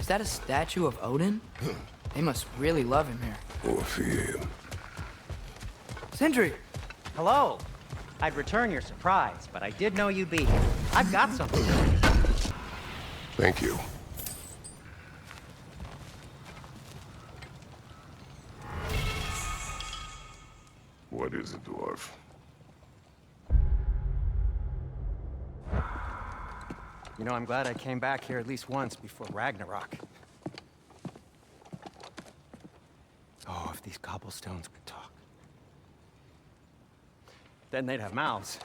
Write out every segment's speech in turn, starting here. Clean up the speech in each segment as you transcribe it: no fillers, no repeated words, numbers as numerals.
Is that a statue of Odin? They must really love him here. Or fear him. Sindri! Hello. I'd return your surprise, but I did know you'd be here. I've got something. Thank you. What is it, dwarf? You know, I'm glad I came back here at least once before Ragnarok. Oh, if these cobblestones could talk. Then they'd have mouths.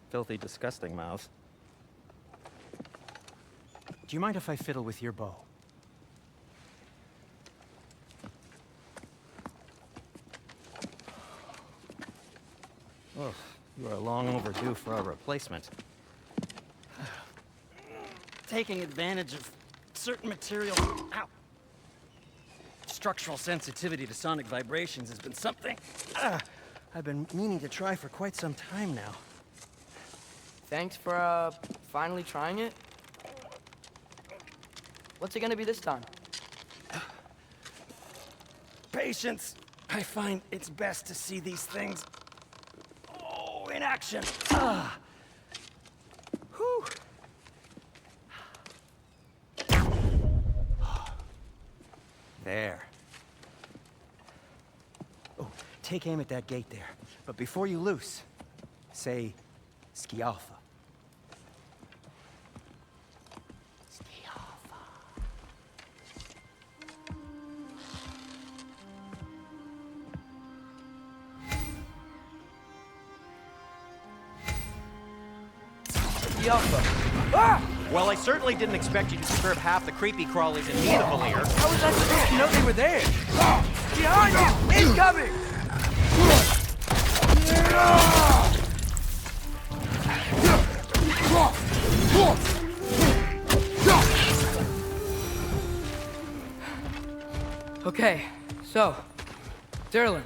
Filthy, disgusting mouths. Do you mind if I fiddle with your bow? Oh, you are long overdue for a replacement. Taking advantage of certain material. Ow. Structural sensitivity to sonic vibrations has been something I've been meaning to try for quite some time now. Thanks for, finally trying it. What's it gonna be this time? Patience. I find it's best to see these things, in action. Whew. There. Oh, take aim at that gate there. But before you loose, say, Skialfa. Skialfa. Skialfa. Ah! Well, I certainly didn't expect you to disturb half the creepy crawlies in NIDAVELLIR. How was I supposed to know they were there? Behind you! Incoming! Okay, so, Durlin.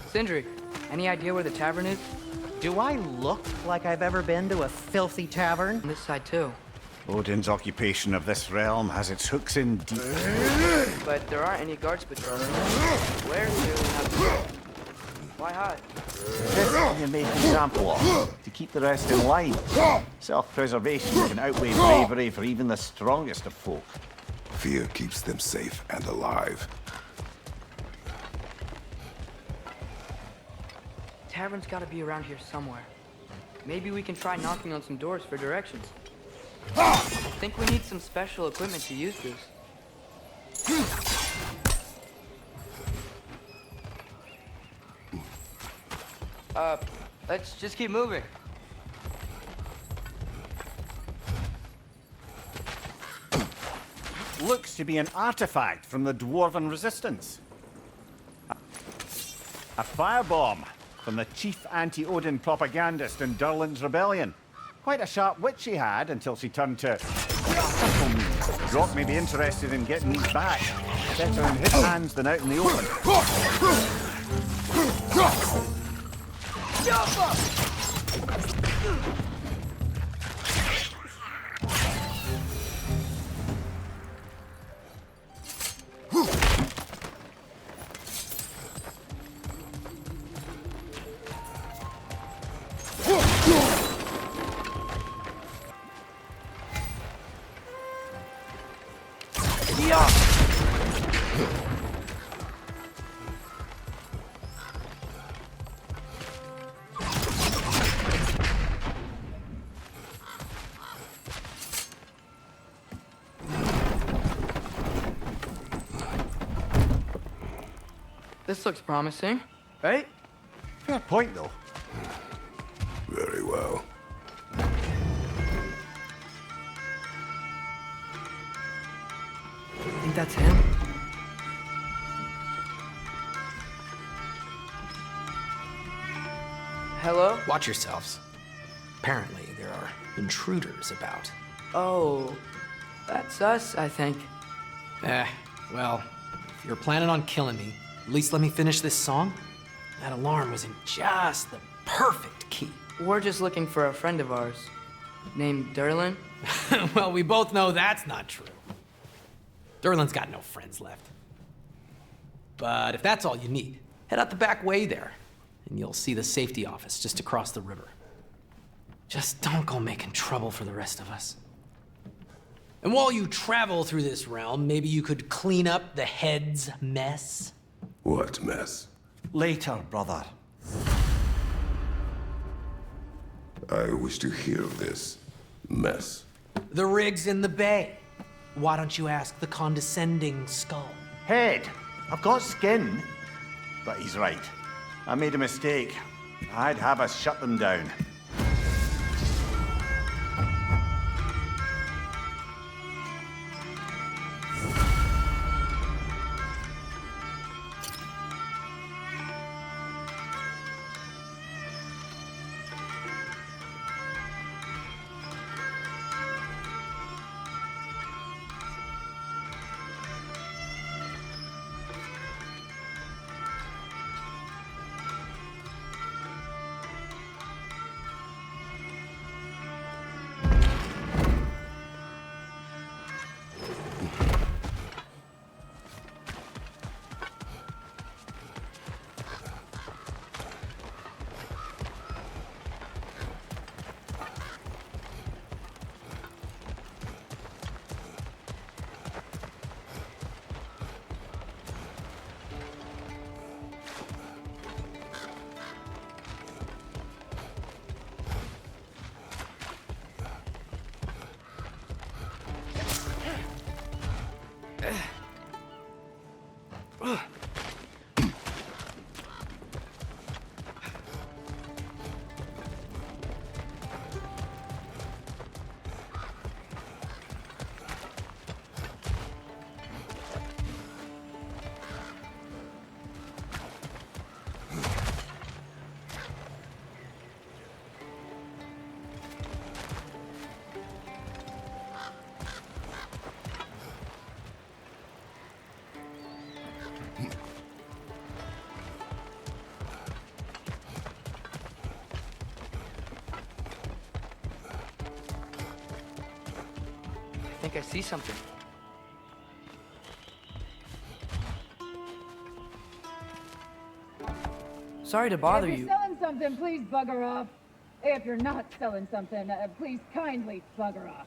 Sindri, any idea where the tavern is? Do I look like I've ever been to a filthy tavern? On this side too. Odin's occupation of this realm has its hooks in deep. But there aren't any guards patrolling. Where to and how to go? Why hide? This you make an example of, to keep the rest in line. Self-preservation can outweigh bravery for even the strongest of folk. Fear keeps them safe and alive. Tavern's gotta be around here somewhere. Maybe we can try knocking on some doors for directions. I think we need some special equipment to use this. Let's just keep moving. Looks to be an artifact from the Dwarven Resistance. A firebomb from the chief anti-Odin propagandist in Durlin's rebellion. Quite a sharp wit she had until she turned to Grok may be interested in getting these back. Better in his hands than out in the open. This looks promising, right? Fair point, though. Very well. Think that's him? Hello? Watch yourselves. Apparently, there are intruders about. Oh, that's us, I think. Well, if you're planning on killing me, at least let me finish this song. That alarm was in just the perfect key. We're just looking for a friend of ours. Named Derlin? Well, we both know that's not true. Derlin's got no friends left. But if that's all you need, head out the back way there, and you'll see the safety office just across the river. Just don't go making trouble for the rest of us. And while you travel through this realm, maybe you could clean up the head's mess? What mess? Later, brother. I wish to hear of this mess. The rig's in the bay. Why don't you ask the condescending skull? Head. I've got skin. But he's right. I made a mistake. I'd have us shut them down. I think I see something. Sorry to bother If you. you're selling something, please bugger off. If you're not selling something, please kindly bugger off.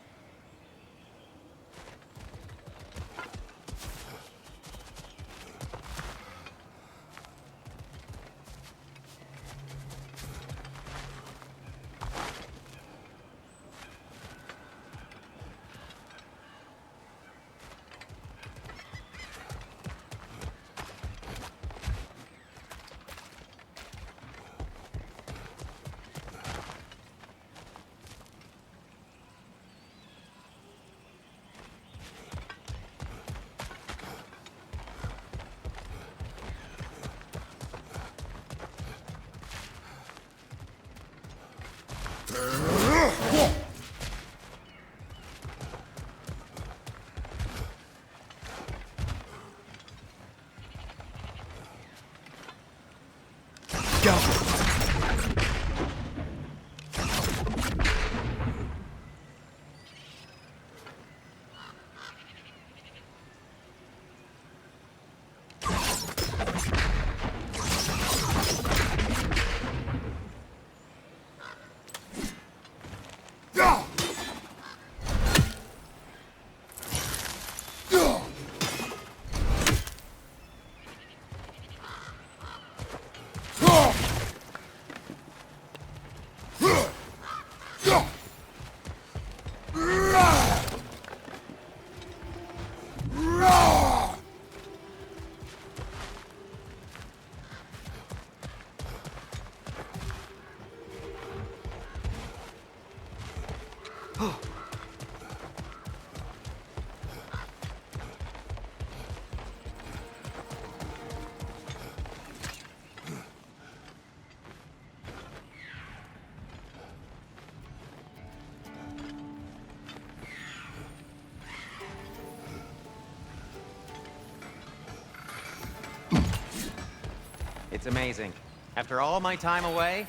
It's amazing. After all my time away,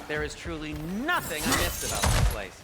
there is truly nothing I missed about this place.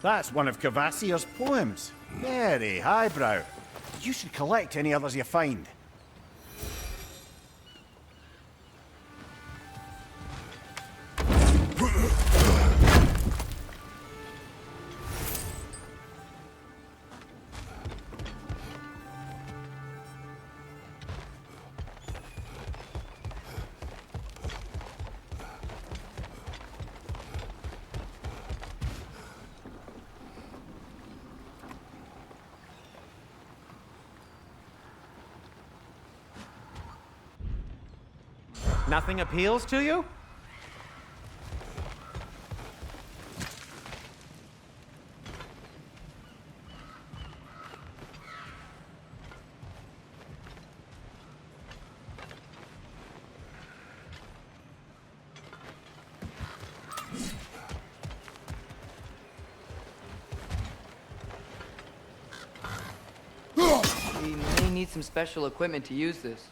That's one of Cavassier's poems. Very highbrow. You should collect any others you find. Nothing appeals to you? We may need some special equipment to use this.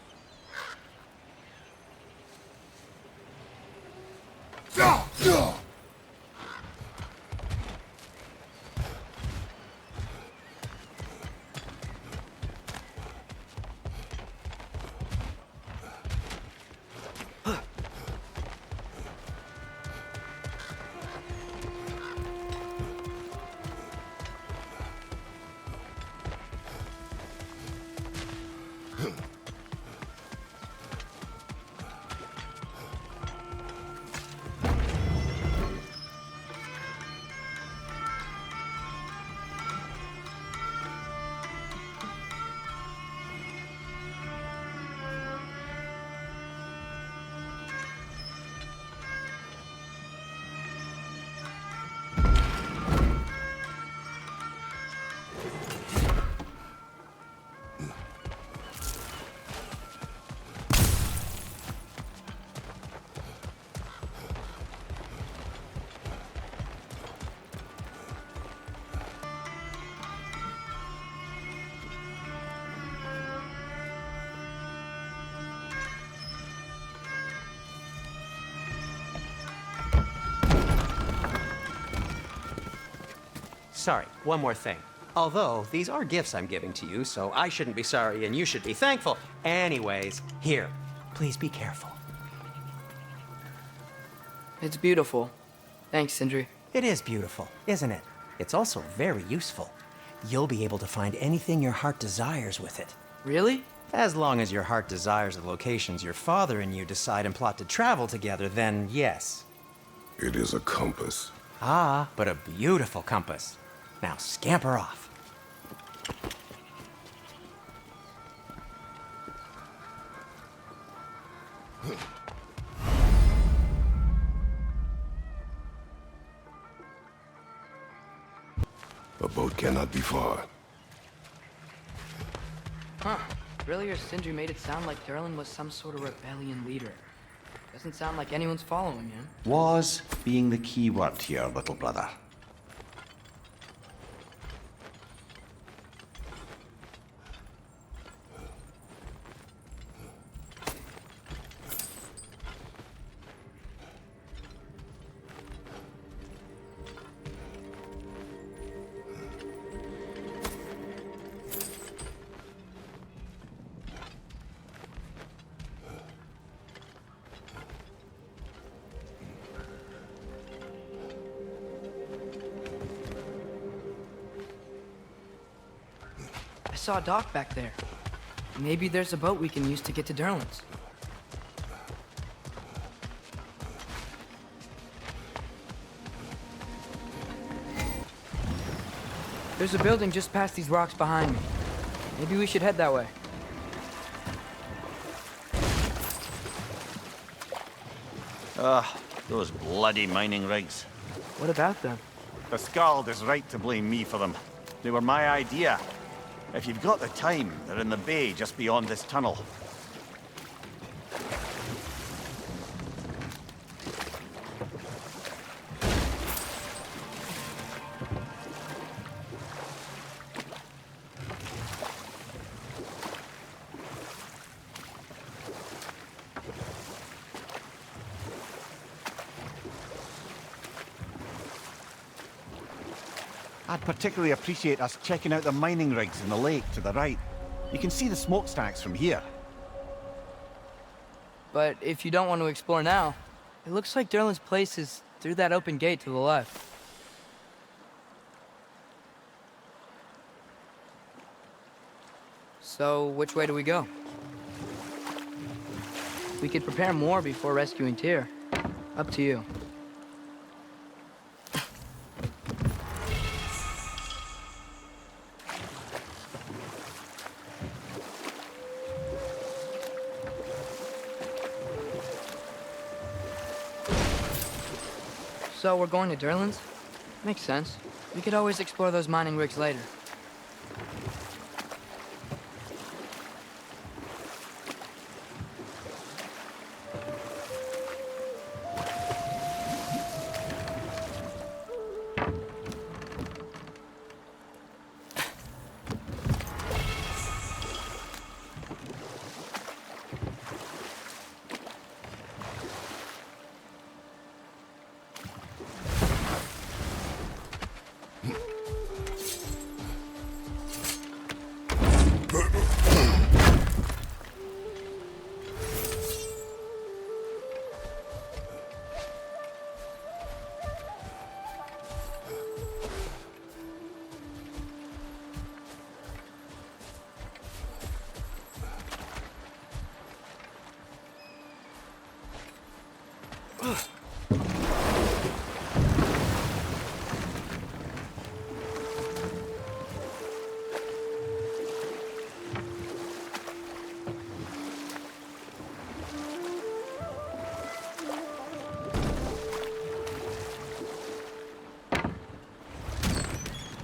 Sorry, one more thing. Although, these are gifts I'm giving to you, so I shouldn't be sorry and you should be thankful. Anyways, here, please be careful. It's beautiful. Thanks, Sindri. It is beautiful, isn't it? It's also very useful. You'll be able to find anything your heart desires with it. Really? As long as your heart desires the locations your father and you decide and plot to travel together, then yes. It is a compass. Ah, but a beautiful compass. Now scamper off. A boat cannot be far. Huh. Earlier, Sindri made it sound like Durlin was some sort of rebellion leader. Doesn't sound like anyone's following him. Was being the key word here, little brother. I saw a dock back there. Maybe there's a boat we can use to get to Durlin's. There's a building just past these rocks behind me. Maybe we should head that way. Those bloody mining rigs. What about them? The Skald is right to blame me for them. They were my idea. If you've got the time, they're in the bay just beyond this tunnel. I'd particularly appreciate us checking out the mining rigs in the lake to the right. You can see the smokestacks from here. But if you don't want to explore now, it looks like Derlin's place is through that open gate to the left. So, which way do we go? We could prepare more before rescuing Tyr. Up to you. So we're going to Derlin's? Makes sense. We could always explore those mining rigs later.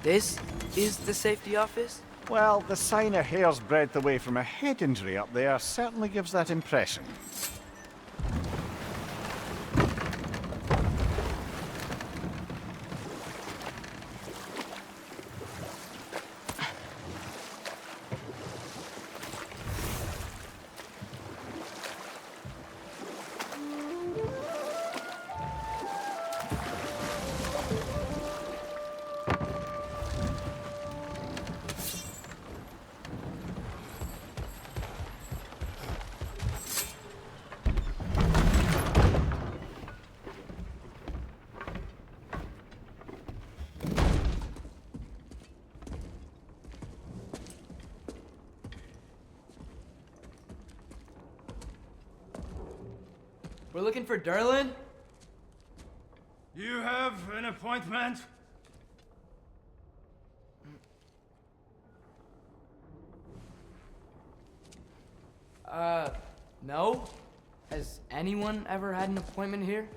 This is the safety office? Well, the sign a hair's breadth away from a head injury up there certainly gives that impression. We're looking for Derlin? You have an appointment? No? Has anyone ever had an appointment here?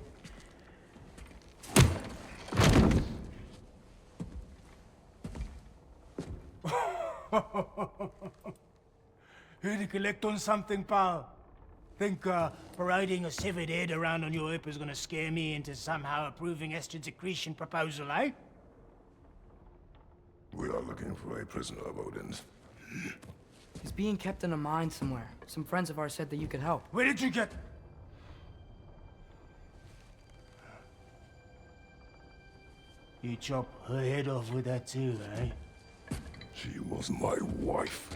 Here to collect on something, pal? Think parading a severed head around on your hip is gonna scare me into somehow approving estrogen secretion proposal, eh? We are looking for a prisoner of Odin's. He's being kept in a mine somewhere. Some friends of ours said that you could help. Where did you get... You chop her head off with that too, eh? She was my wife.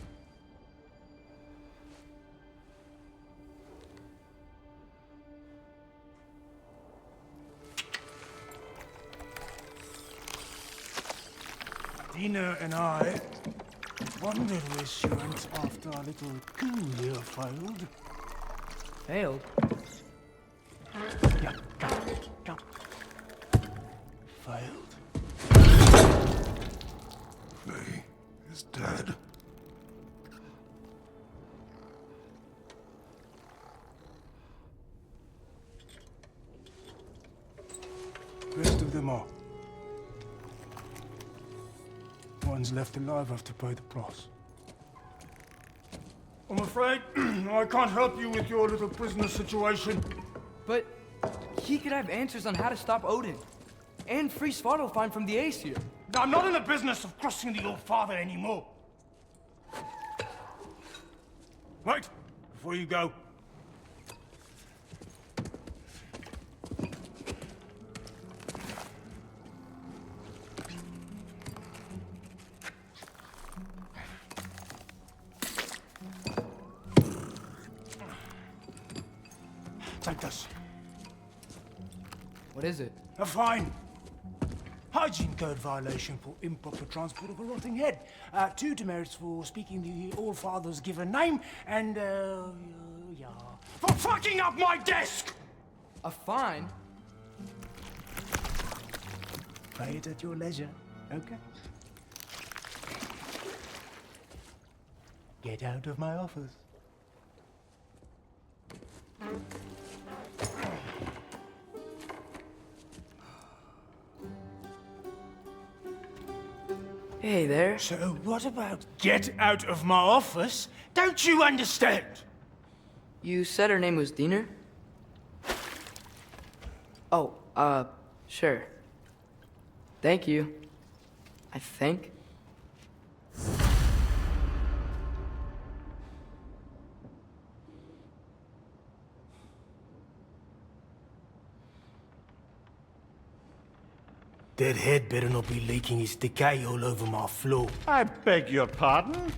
Dina and I wondered where she went after our little coup here failed. Failed? Yeah, jump. Failed. Faye is dead. them are. One's left alive have to pay the price. I'm afraid I can't help you with your little prisoner situation. But he could have answers on how to stop Odin. And free Svartalfheim from the Aesir. I'm not in the business of crossing the old father anymore. Wait, before you go. Take this. What is it? A fine. Hygiene code violation for improper transport of a rotting head. 2 demerits for speaking the All-Father's given name, and, yeah. For fucking up my desk! A fine? Pay it at your leisure, okay? Get out of my office. Hey there. So what about get out of my office? Don't you understand? You said her name was Diener? Oh, sure. Thank you. I think. That head better not be leaking its decay all over my floor. I beg your pardon?